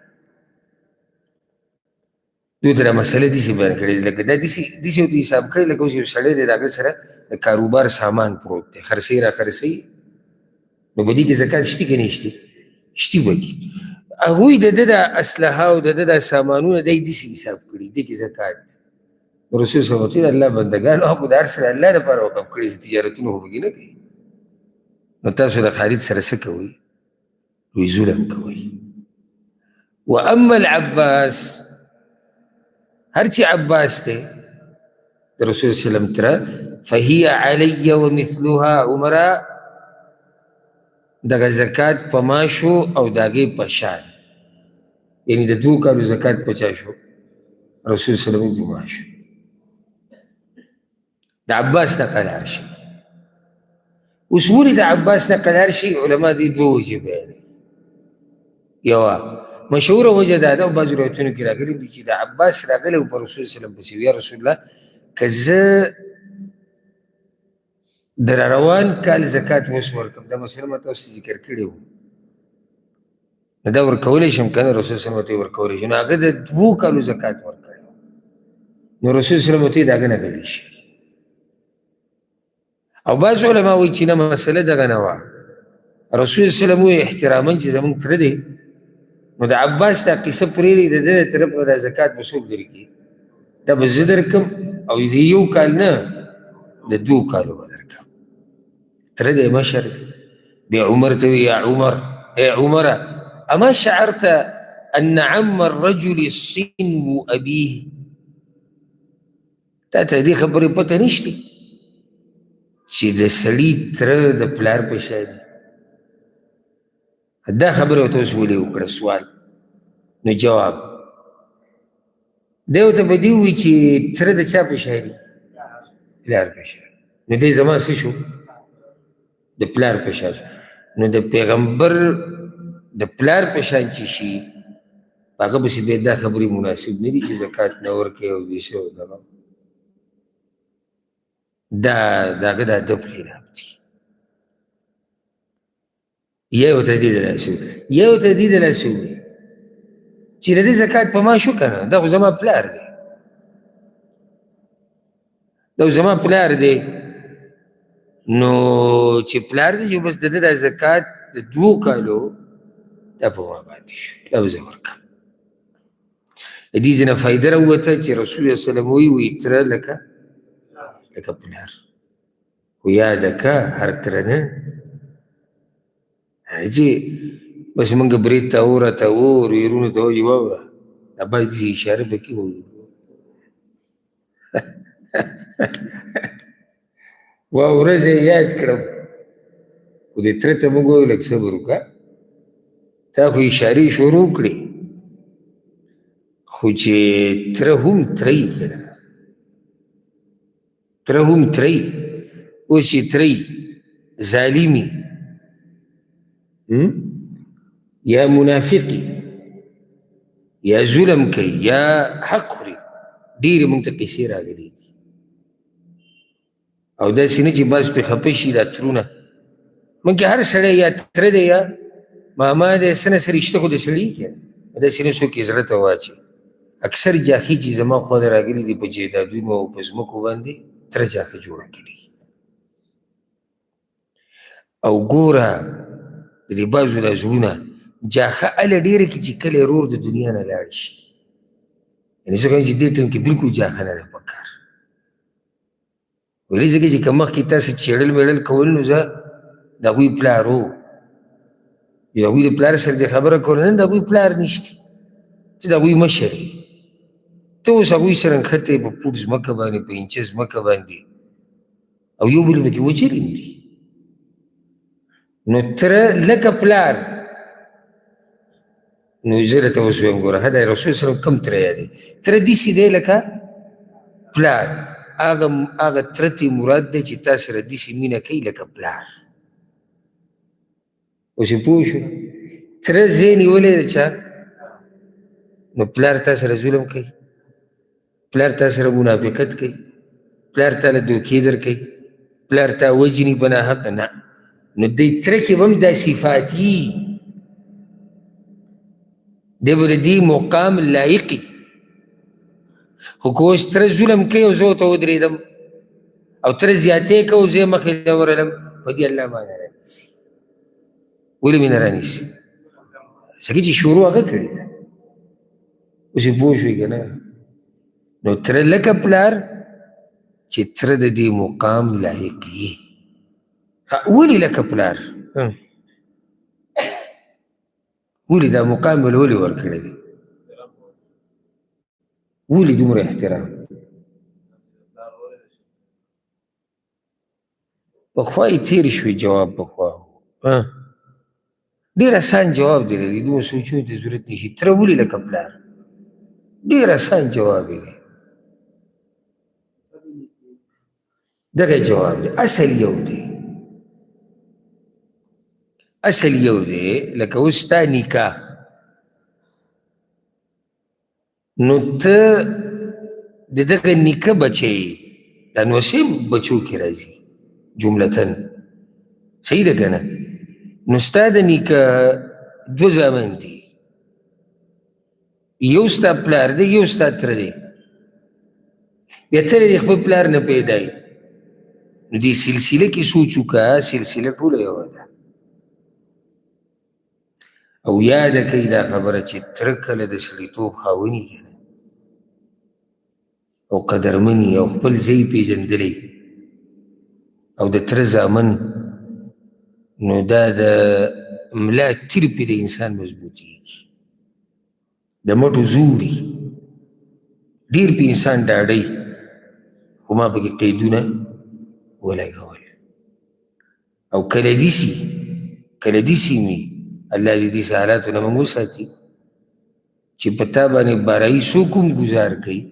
دوی ته دا مسله داسې بیان کړې لکه دا داسې ورته حساب کړی لکه اوس یو سړی دی د هغه سره د کاروبار سامان پروت دی خرڅوي را خرڅوي نو په دې کې زکات شته که نه شته شته پکې هغوی د ده د اسلحه او د ده د سامانونه دی داسې حساب کړي دې کې زکات رسول صلی الله علیه وسلم الله بندګانو هغو د هر څه الله لپاره وقف کړي چې تجارتونه خو پکې نه کوي نو تاسو د خالد سره څه کوئ وی ظلم کوئ واما العباس هر چې عباس دی د رسول صلی الله علیه وسلم تره فهي علی ومثلها عمره دغه زکات په ما شو او د هغې په شان یعنی د 2 کالو زکات په چا شو رسول صلی الله علیه وسلم په ما شو د عباس نقل هر شي اوس ولې د عباس نقل هر شي علما دې 2 وجې بیانوي یوه مشهوره وجه دا ده او بعضو روایتونو کې راغلي دي چې د عباس راغلی په رسول صلی الله علیه وسلم پسې یا رسول الله که زه د روان کال زکات اوس ورکړم دا مسله ما تاسو ذکر کړې وو نو دا ورکولی شم که نه رسول صلی الله علیه وسلم ورکولی شي نو هغه د 2 کالو زکات ورکړی نو رسول صلی الله علیه وسلم د هغه نه غلی شي او بعض علما وایي چې نه مسله دغه نه وه رسول صلی الله علیه وسلم وایي احتراما چې زموږ تره دی نو د عباس دا قصه پرېږدي د ده د طرف نه دا زکات به څوک درکړي دا به زه درکړم او د 1 کال نه د 2 کالو به درکړم تره دی مشر دی بیا عمر ته وی یا عمر ای عمره اما شعرت ان عم الرجل صنو ابيه تا ته دې خبرې پته نشته چې د سړي تره د پلار په شا دی دا خبره ورته اوس ولې وکړه سوال نو جواب دی ورته به دې ووایي چې تره د چا په شا دی پلار په شا نو دی زما څه شو د پلار په شا نو د پیغمبر د پلار په شان چې شي هغه پسې بیا دا خبرې مناسب نه دي چې زکات نه ورکوي او دې څه دغه دا د هغه د ادب خلاف دي یو ته دې دلاسه یو ته دې دلاسه چې د دې زکات په ما شو که نه دا خو زما پلار دی دا زما پلار دی نو چې پلار دی چې بس د ده د زکات د 2 کالو دا په ما باندې شو دا به زه ورکړم د دې ځینه فایده راووته چې رسول الله صلی الله علیه وسلم وایي تره لکه پلار خو یاده که هر تره نه چې بس موږ برید ته راته ورونو ته وایي واوره دا باید داسې اشاره پکې وایي واوره زه یاد کړم خو دې تره ته موږ وایو لږ صبر وکړه تا خو اشارې شروع کړې خو چې تره هم ترهی که نه تره هم ترهی اوس چې ترهی ظالمي یا منافقي یا ظلم کوي یا حق خوري ډېرې موږ ته قصې راغلي دي او داسې نه چې بس پرې خفه شي دا ترونه موږ کې هر سړی یا تره دی یا ماما دی څه نه څه رشته خو د سړي که نه داسې نه څوک یې زړه ته واچي اکثر جاخي چې زما خوا ته راغلي دي په جایدادونو او په ځمکو باندې تره جاخه جوړه کړي او ګوره د دې بعضو دا زړونه جاخه هله ډېره کې چې کله رور د دنیا نه لاړ شي یعنې څه کوم چې دې ټایم کې بلکل جاخه نه ده په کار ویلې ځکه چې که مخکې تاسې چېړل میړل کول نو زه د هغوی پلار و د هغوی د پلار سره دې خبره کوله، نن د هغوی پلار نشته، ته د هغوی مشر یې، ته اوس هغوی سره نښتی په فوټ ځمکه باندې، په انچه ځمکه باندې، او یو بل پکې وچلي دي. نو تره لکه پلار، نو زه درته اوس وایم ګوره ښه دی، رسول صلی الله کوم تره یادوي؟ تره داسې دی لکه پلار. هغه تره ته مراد دی چې تا سره داسې مینه کوي لکه پلار. اوس یې پوه شو؟ تره ځای نیولی د چا؟ نو پلار تا سره ظلم کوي، پلار تا سره منافقت کوي، پلار تا له دوکې درکوي، پلار تا وجني په ناحقه، نه. نو دی تره کې به هم دا صفات یي، دی به د دې مقام لایقي. خو که اوس تره ظلم کوي او زه ورته ودرېدم او تره زیاتې کوي او زه یې مخې ته ورغلم، په دې الله ما نه رانیسي. ولې مې نه رانیسي؟ ځکه چې شروع هغه کړې ده. اوس یې پوه شوې که نه؟ نو تره لکه پلار چې تره د دې مقام لایق یې. ولې لکه پلار؟ ولې دا مقام ولې ورکړی دی؟ ولې دومره احترام؟ پخوا یې تېرې شوې جواب پخوا ډېر اسان جواب دی، دی دومره سوچونو ته ضرورت نشي. تره ولې لکه پلار؟ ډېر اسان جواب یې دی، دغه جواب دی. اصل یو دی، اصل یو دی. لکه اوس ستا نکاح، نو ته د دغه نیکه بچی یې، دا نو سیم بچو کې راځي جملتن، صحیح ده که نه؟ نو ستا د نیکه دوه زامن دي، یو ستا پلار دی، یو ستا تره دی. بیا تره د خپل پلار نه پیدا یي، نو دې سلسله کې سوچ وکړه، سلسله ټوله یوه ده. او یاده کوي دا خبره چې تره کله د سړیتوب خاوني که نه، او قدرمني او خپل ځای پېژندلی، او د تره زامن، نو دا د ملا تیر پې د انسان مضبوطېږي، د مټو زوري ډېر په انسان ډاډی. خو ما پکې قیدونه ولګول. او کله داسې وي الله دې داسې حالاتو نه موږ وساتي چې په تا باندې بارایي څوک هم ګزار کوي،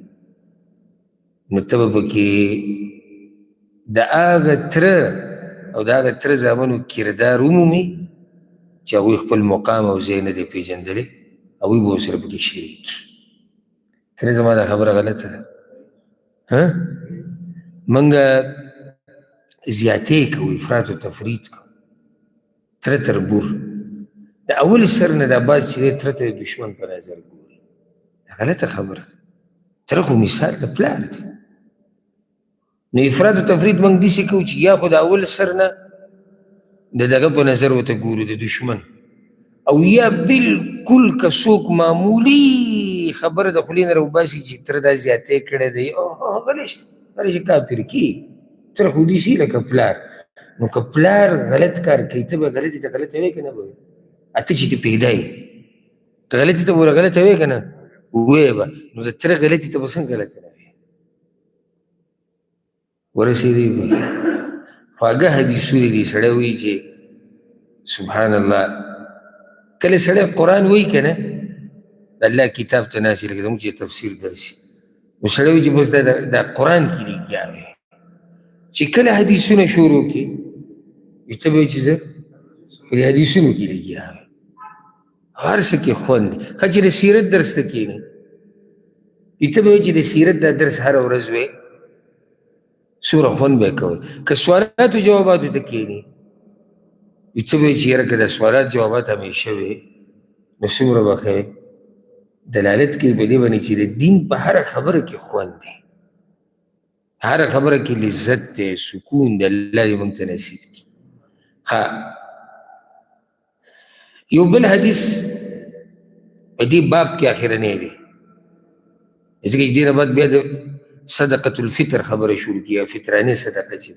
نو ته به پکې د هغه تره او د هغه تره زامنو کردار ومومي چې هغوی خپل مقام او ځای نه دی پېژندلی، هغوی به ورسره پکې شریک. که نه زما دا خبره غلطه ده؟ موږ زیاتې کوو، افراط و تفریط کوو، تره تر بور. د اول سر نه دا باز چې دی تره ته د دشمن په نظر ګوري، غلطه خبره ده. تره خو مثال د پلار دی. نو افراط و تفریط موږ داسې کوو چې یا خو د اول سر نه د دغه په نظر ورته ګورو د دشمن، او یا بلکل که څوک معمولي خبره د خولې نه راوباسي چې تره دا زیاتې کړی دی، غلی شه کافر کي. تره خو داسې لکه پلار. نو که پلار غلط کار کوي ته به غلطي ته غلطه وایې که نه به وایې؟ ته چې ته پیدا یې که غلطي ته به غلطه وایې که نه ووایې به، نو د تره غلطي ته به څنګه غلطه نه وایې؟ ورسېدی به خواږه حدیثونه دي. سړی وایي چې سبحان الله، کله سړی قرآن وایي که نه، د الله کتاب ته ناست لکه زموږ چې تفسیر درسي، نو سړی وایي چې بس دا قرآن کې لګیا وی. چې کله حدیثونه شروع کړي ته به وایي چې زه په دې حدیثونو کې لګیا وی، هر څه کې خوند دی. ښه چې د سیرت درس ته کښېني ته به وایي چې د سیرت دا درس هره ورځ وی، څومره خوند به یې کول. که سوالاتو جواباتو ته کښېني ته به وایي چې یاره که د سوالات جوابات همیشه وی نو څومره به ښه وی. دلالت کوي په دې باندې چې د دین په هره خبره کې خوند دی، هره خبره کې لذت دی، سکون دی. الله دې موږ ته نصیب کړي. یو بل حدیث په دې باب کې اخرنی دی، ځکه چې دې نه بعد بیا د صدقة الفطر خبره شروع کړي، فطرانې صدقه چې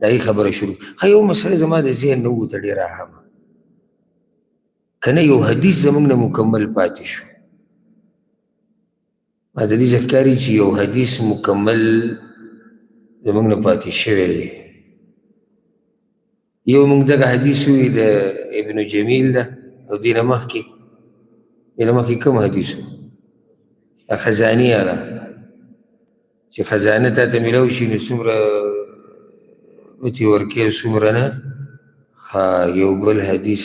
د هغې خبره شروع. ښه یو مسله زما د ذهن نه ووته ډېره اهمه، کنه یو حدیث زمونږ نه مکمل پاتې شو ما د دې ښکاري چې یو حدیث مکمل زمونږ نه پاتې شوی دی یو موږ دغه حدیث وی د ابن جمیل ده او دې نه مخکې کوم حدیث و خزاني هغه چې خزانه تا ته میلاو شي نو څومره وتې ورکې او څومره نه یو بل حدیث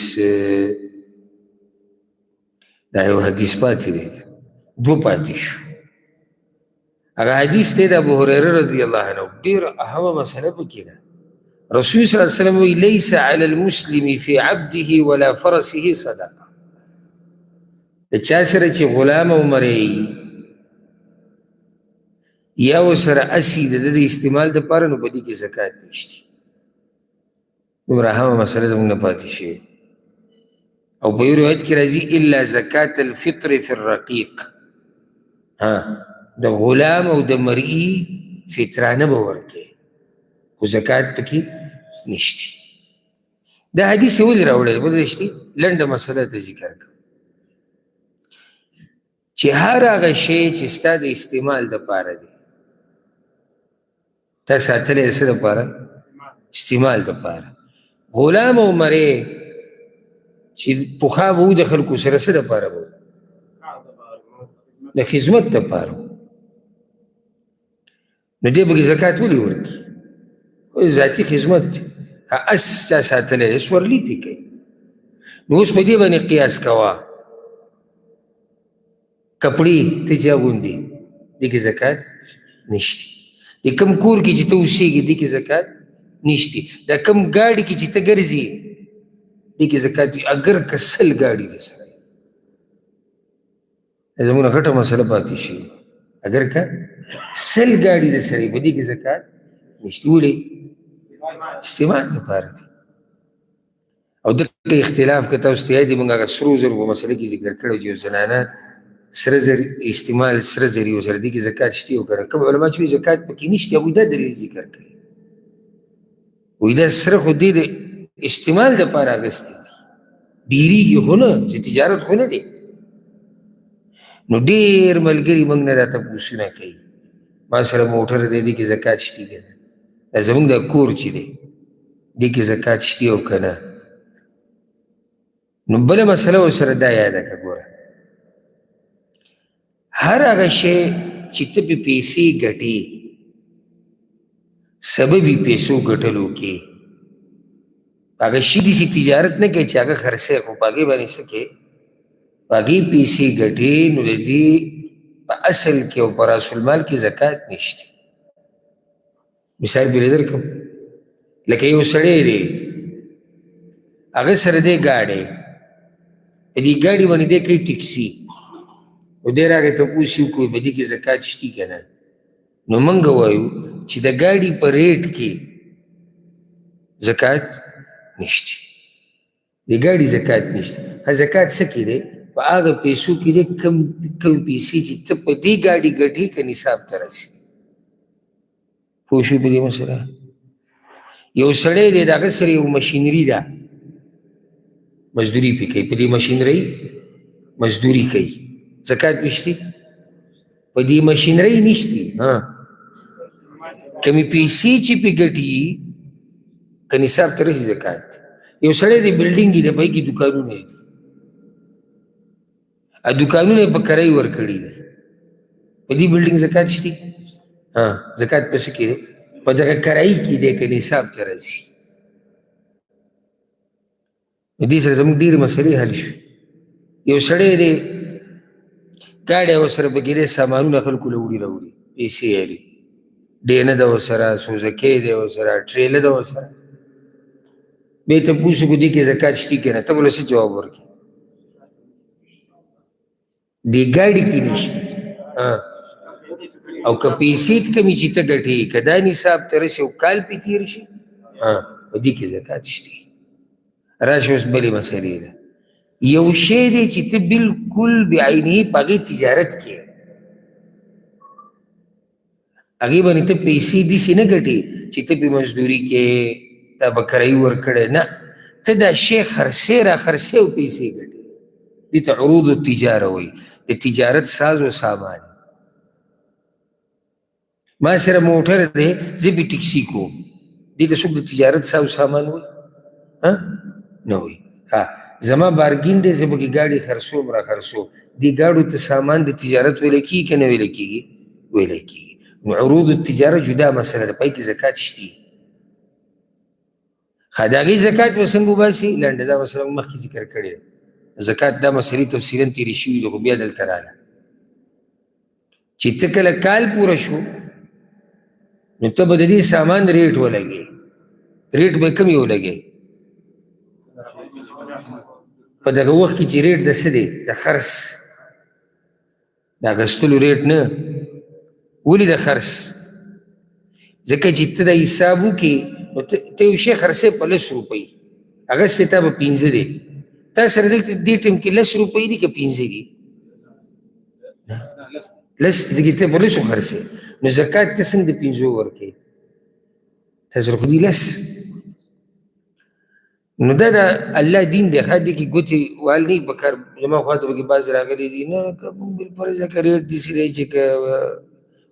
دا یو حدیث پاتې دی دو پاتې شو هغه حدیث دی د ابو هریره رضی الله عنه ډېره اهمه مسله پکې ده رسول صلی الله علیه وسلم وی لیس علی المسلم فی عبده ولا فرسه صدقه د چا سره چې غلام عمرې یا ورسره اسي د د استعمال دپاره نو په دې کې زکات نشته دومره اهمه مسله زموږ نه پاتې شوې او په یو روایت کې راځي الا زکات الفطر فی الرقیق د غلام او د مرئي فطرانه به ورکوې خو زکات پکې نشته دا حدیث ولې راوړی بدرشتي لنډه مسله ته ذکر کړم چې هر هغه شی چې ستا د استعمال دپاره دی تا ساتلی څه دپاره استعمال دپاره غلام او مرې چې پخوا به و د خلکو سره څه دپاره به د خدمت دپاره نو دې پکې زکات ولې ورکړي ذاتي خدمت دی اس چا ساتلی دی سورلي پې کوي نو اوس په دې باندې قیاس کوه کپړې ته چې اغوندې دې کې زکات نشته د کوم کور کې چې ته اوسېږي دې کې زکات نشته د کوم ګاډي کې چې ته ګرځې دې کې زکات اگر که سل ګاډي دې سره زموږ غټه مسله پاتې شوې اگر که سل ګاډي دې سره په دې کې زکات نشته ولې استعمال دپاره دی او دغه اختلاف که تاسو ته یاد وي موږ هغه سرو زرو په مسله کې ذکر کړی چې یو زنانه سره زر استعمال سره زر یو سره دې کې زکات شته او که نه کوم علما چې وایي زکات پکې نشته هغوی دا دلیل ذکر کوي وایي دا سره خو دې د استعمال دپاره اخیستی دي ډېرېږي خو نه چې تجارت خو نه دی نو ډېر ملګري موږ نه راته پوښتنه کوي ما سره موټر دی دې کې زکات شته که نه دا زموږ دا کور چې دی دې کې زکات شته او که نه نو بله مسله ورسره دا یاده که ګوره هر هغه شی چې ته پې پیسې ګټې سبب یې پیسو ګټلو کې هغه شي داسې تجارت نه کوي چې هغه خرڅی خو په هغې باندې څه کوې په هغې پیسې ګټې نو د دې په اصل کې او په راس المال کې زکات نشته مثال بېله درکړم لکه یو سړی دی هغه سره دی ګاډی په دې ګاډي باندې دی کوي ټکسي او دی راغی تپوس یې وکړو په دې کې زکات شته که نه نو موږ وایو چې د ګاډي په ریټ کې زکات نشته د ګاډي زکات نشته زکات څه کې دی په هغه پیسو کې دی کم پیسې چې ته په دې ګاډي ګټې که نصاب ته رسي پوه شو په دې مسله یو سړی دی د هغه سره یو مشینري ده مزدوري پې کوي په دې مشینرۍ مزدوري کوي زکات نشته په دې مشینرۍ نشته کمې پیسې چې پې ګټي که نصاب ته رسي زکات یو سړی دی بلډینګ دی په کې دوکانونه دي دوکانونه یې په کرایي ورکړي دي په دې بلډینګ زکات شته زکات په څه کې دی په دغه کرایي کې دی که نصاب ته رسي دې سره زموږ ډېرې مسلې حل شوې یو سړی دی ګاډی ورسره پکې دی سامانونه خلکو له وړي راوړي پیسې یې لري ډینه ده ورسره سوزکۍ دی ورسره ټریله ده ورسره بیا یې تپوس وکړو دې کې زکات شته که نه ته به له څه جواب ورکړې دې ګاډي کې نشته او که پیسې کمې چې ته ګټې که دا نصاب ته رسي او کال پې تېر شي په دې کې زکات شته راشه اوس بلې مسلې ده یو شی دی چې ته بلکل بعینه په هغې تجارت کې هغې باندې ته پیسې داسې نه ګټې چې ته پې مزدوري کې تا به کرایي ورکړی نه ته دا شی خرڅې را خرڅې او پیسې ګټې دې ته عروض التجاره وایي، د تجارت ساز و سامان. ما سره موټر دی، زه پې ټکسي کوم، دې ته څوک د تجارت ساز و سامان وایي؟ نه وایي. زما بارګین دی، زه پکې ګاډي خرڅوم را خرڅوم، دې ګاډو ته سامان د تجارت ویلی کېږي که نه ویلی کېږي؟ ویلی کېږي. نو عروض التجاره جدا مسله ده، پای کې زکات شتي. د هغې زکات به څنګه وباسي؟ لنډه دا مسله مو مخکې ذکر کړې ده. زکات دا مسلې تفصیلا تېرې شوي دي، خو بیا دلته راله چې ته کله کال پوره شو نو ته به د دې سامان ریټ ولګې. ریټ به کم یې ولګې؟ په دغه وخت کې چې ریټ د څه دی؟ د خرڅ د اخیستلو ریټ نه. ولې د خرڅ؟ ځکه چې ته د حساب وکړې نو ته یو شی خرڅې په 10 روپۍ، اخیستی تا به 15 دی. تا سره دلته دې ټایم کې 10 روپۍ دي که 15 دي؟ 10 ځکه ته په 10 خرڅې، نو زکات ته څنګه د 15 ورکوې؟ تا سره خو دي 10. نو دا د الله دین دی، ښه دې کې ګوتې وال نه وي پکار. زما خوا ته پکې بعض راغلي دي نه که بالفرض که ریټ داسې دی چې که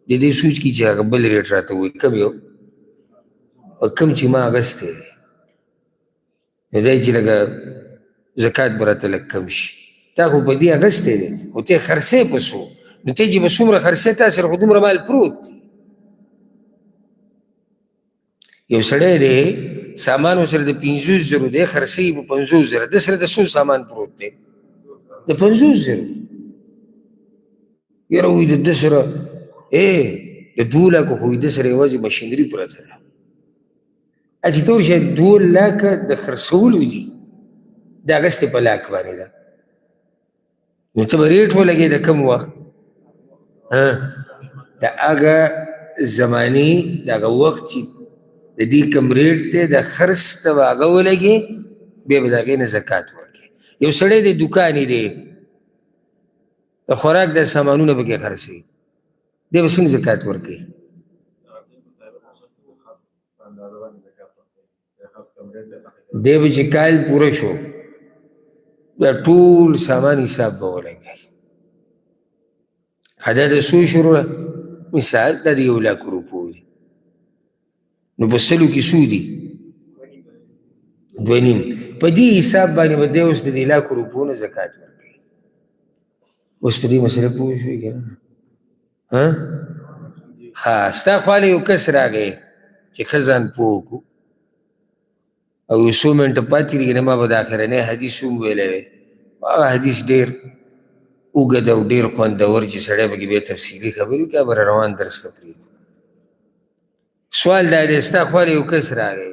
د دې سوچ کړي چې هغه بل ریټ راته وایي. کم یو؟ کم چې ما اخیستی دی نو دی چې لږه زکات به راته لږ کم شي. تا خو په دې اخیستی دی خو ته یې خرڅی په څو، نو ته چې به څومره خرڅی تا سره خو دومره مال پروت دی. یو سړی دی سامان ورسره د 50,000 دی، خرڅی په 50,000، ده سره د څو سامان پروت دی؟ د 50,000. یاره وایي د ده سره د 2 لکه خو ده سره یوازې مشینري پرته ده. چې ته ورشې 2 لکه د خرڅولو دي، د اخیستې په لاک باندې ده، نو ته به ریټ ولګې د کم وخت؟ د هغه زمانې د هغه وخت چې د دې کم ریټ دی د خرڅ ته به هغه ولګې، بیا به د هغې نه زکات ورکړې. یو سړی دی دوکانې دی، د خوراک د سامانونه پکې خرڅوي، دی به څنګه زکات ورکوي؟ دی به چې کال پوره شو بیا ټول سامان حساب به ولګوي. دا د څو شروع مثال دا د 1 لک روپو دی، نو په 100 کې څو دي؟ 2.5. په دې حساب باندې به دی اوس د 1 لک روپو نه زکات ورکوي. اوس په دې مسله پوه شوې که نه؟ ستا خواله یو کس راغی چې ښه ځان پوه کړو او یو څو منټه پاتې دي، کنه ما به د اخرنی حدیث هم ویلی وی. هغه حدیث ډېر اوږد او ډېر خوندور چې سړی پکې بیا تفصیلي خبرې وکړي، به روان درس ته پرېږدو. سوال دا دی، ستا خواله یو کس راغی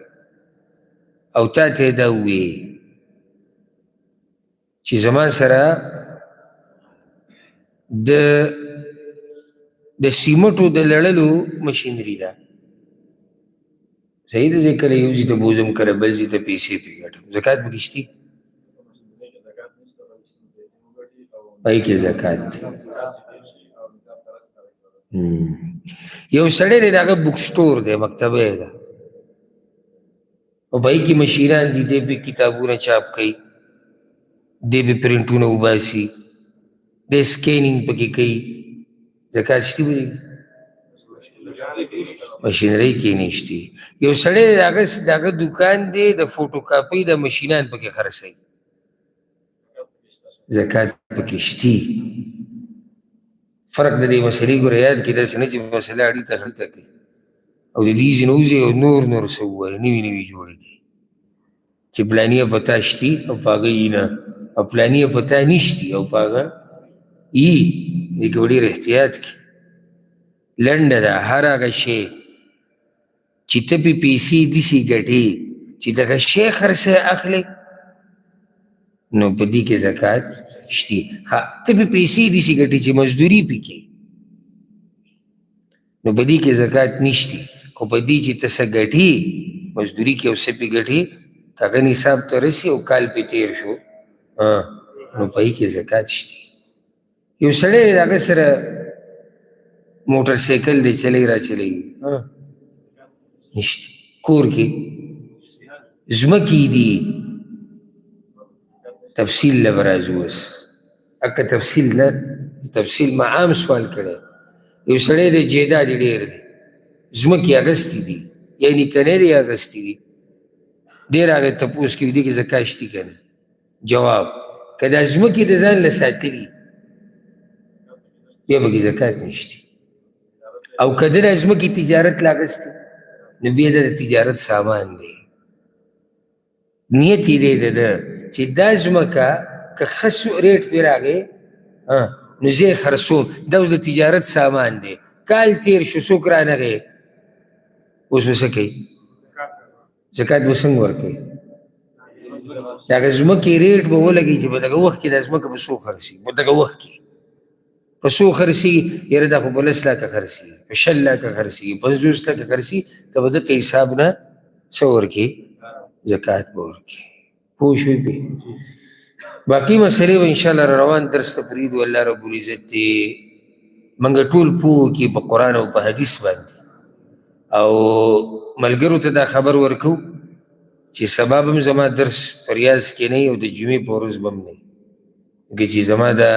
او تا ته یې دا وویې چې زما سره د سیمټو د لړلو مشینري ده، صحیح ده، زه کله یو ځای ته بوځم کله بل ځای ته پیسې پرې ګټم، زکات پکې شتي؟ پای کې زکات دی. یو سړی دی د هغه بک سټور دی، مکتبه یې ده، او پای کې مشیران دي، دی پې کتابونه چاپ کوي، دی پې پرنټونه وباسي، دی سکینینګ پکې کوي، زکات شتي به دی؟ مشینرۍ کې نشتی. یو سړی د هغه دوکان دی د فوټو کاپۍ د مشینان پکې خرڅوي، زکات پکې شتي. فرق د دې مسلې ګوره یاد کړي، داسې نه چې مسله اړي ته خړي ته کوي او د دې ځینې وځي او نور څه ووایي، نوي جوړې کړي چې پلاني پتا شتي او په هغه یې نه، او پلاني پتا نشتي او په هغه یي. دې کې به ډېر احتیاط کړي. لنډه ده، هر هغه شی چې ته پې پیسې داسې ګټې چې دغه شی خرڅه اخلې نو په دې کې زکات شتي. ته پې پیسې داسې ګټې چې مزدوري پې کوي نو په دې کې زکات نشتی. خو په دې چې ته څه ګټې مزدوري کې او څه پې ګټې هغه نصاب ته رسي او کال پې تېر شو نو په دې کې زکات شتي. یو سړی د هغه سره موټر سایکل دی، چلی را چلیږي، نشته. کور کې ځمکې دي، تفصیل له به راځو. اوس اکه تفصیل نه تفصیل ما عام سوال کړی یو سړی دی جیداد یې ډېر دی ځمکې اغستې دي یا نیکنی دی اغستې دي دی راغی تپوس کوي دې کې زکات شتي که نه جواب که دا ځمکې د ځان له ساتلي بیا پکې زکات نشتی او که ده دا ځمکې تجارت له اغستې نو بیا د تجارت سامان دی نیت یې دی د ده چې دا ځمکه که ښه ریټ پرې راغی نو زه یې خرڅوم دا اوس د تجارت سامان دی کال تیر شو څوک رانغی اوس به څه کوي زکات به څنګه ورکوي د هغه ځمکې ریټ به ولګي چې په دغه وخت کې دا ځمکه به څو خرڅېږي په دغه وخت کې په څو خرڅېږي یاره دا خو په 10 لکه خرڅېږي په 20 لکه خرڅېږي 50 لکه خرڅېږي که به دغه حساب نه څه ورکړي زکات به ورکړي پوه شوې پې باقي مسلې به انشاءالله روان درس ته پرېږدو الله رب العزت دې موږ ټول پوه کړي په قرآن او په حدیث باندې او ملګرو ته دا خبر ورکو چې سبا به هم زما درس په ریاض کې نه او د جمعې په ورځ به هم نه چې زما دا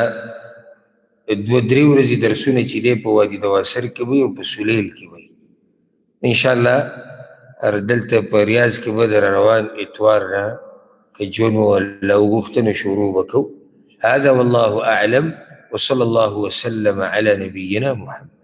2-3 ورځې درسونه چې دی په وادي دواسر کې وي او په سلیل کې وي انشاءالله دلته په ریاض کې به در روان اتوار نه که جون ولا وغوښتنه شروع به کوو هذا والله اعلم وصلى الله وسلم على نبينا محمد